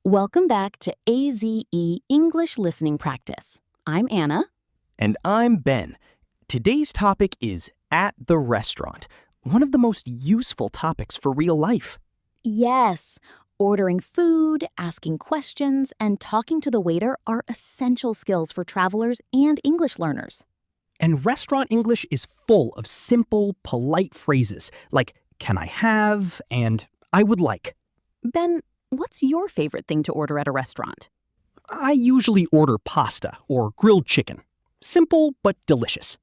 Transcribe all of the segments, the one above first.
Welcome back to AZE English Listening Practice. I'm Anna. And I'm Ben. Today's topic is at the restaurant, one of the most useful topics for real life. Yes, ordering food, asking questions, and talking to the waiter are essential skills for travelers and English learners. And restaurant English is full of simple, polite phrases like, can I have, and I would like. Ben, what's your favorite thing to order at a restaurant? I usually order pasta or grilled chicken. Simple but delicious.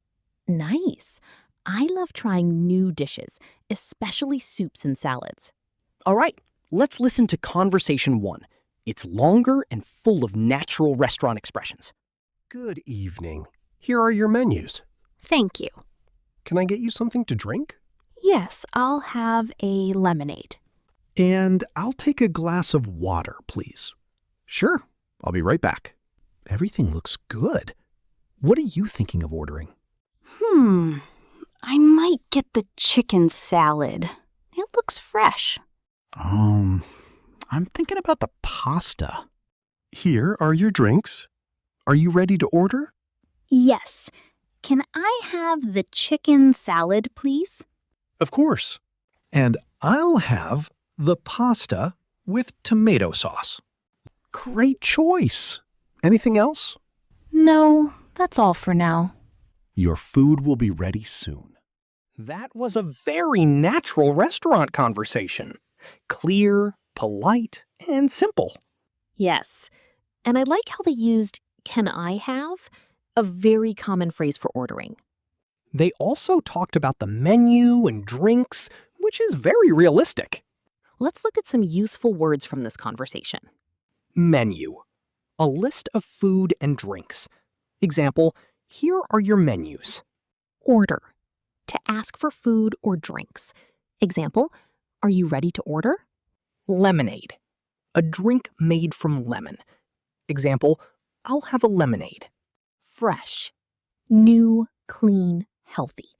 Nice. I love trying new dishes, especially soups and salads. All right, let's listen to Conversation 1. It's longer and full of natural restaurant expressions. Good evening. Here are your menus. Thank you. Can I get you something to drink? Yes, I'll have a lemonade. And I'll take a glass of water, please. Sure. I'll be right back. Everything looks good. What are you thinking of ordering? I might get the chicken salad. It looks fresh. I'm thinking about the pasta. Here are your drinks. Are you ready to order? Yes. Can I have the chicken salad, please? Of course. And I'll have the pasta with tomato sauce. Great choice. Anything else? No, that's all for now. Your food will be ready soon. That was a very natural restaurant conversation. Clear, polite, and simple. Yes, and I like how they used can I have, a very common phrase for ordering. They also talked about the menu and drinks, which is very realistic. Let's look at some useful words from this conversation. Menu. A list of food and drinks. Example, here are your menus. Order. To ask for food or drinks. Example, are you ready to order? Lemonade. A drink made from lemon. Example, I'll have a lemonade. Fresh. New, clean, healthy.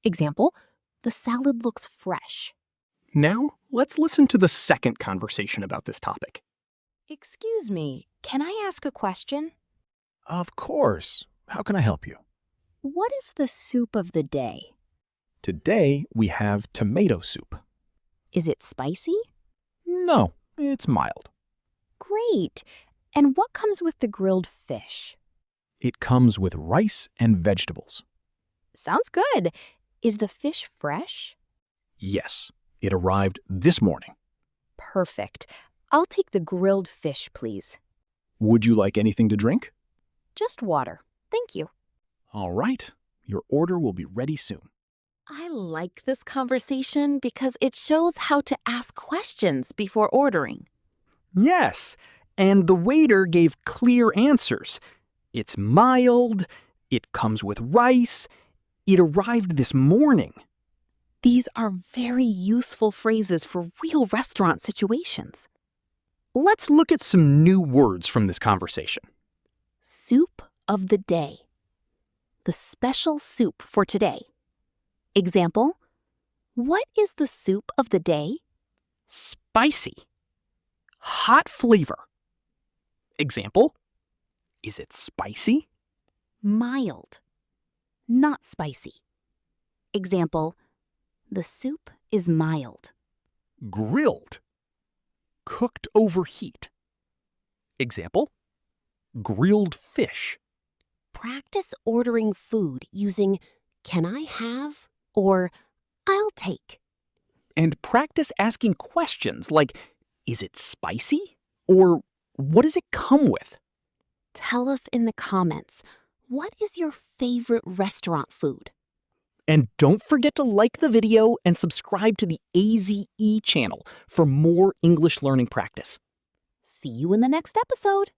Example, the salad looks fresh. Now, let's listen to the second conversation about this topic. Excuse me, can I ask a question? Of course. How can I help you? What is the soup of the day? Today we have tomato soup. Is it spicy? No, it's mild. Great. And what comes with the grilled fish? It comes with rice and vegetables. Sounds good. Is the fish fresh? Yes, it arrived this morning. Perfect. I'll take the grilled fish, please. Would you like anything to drink? Just water. Thank you. All right, your order will be ready soon. I like this conversation because it shows how to ask questions before ordering. Yes, and the waiter gave clear answers. It's mild, it comes with rice, it arrived this morning. These are very useful phrases for real restaurant situations. Let's look at some new words from this conversation. Soup of the day. The special soup for today. Example, what is the soup of the day? Spicy. Hot flavor. Example, is it spicy? Mild. Not spicy. Example, the soup is mild. Grilled. Cooked over heat. Example, grilled fish. Practice ordering food using can I have or I'll take. And practice asking questions like, is it spicy? Or what does it come with? Tell us in the comments, what is your favorite restaurant food? And don't forget to like the video and subscribe to the AZE channel for more English learning practice. See you in the next episode.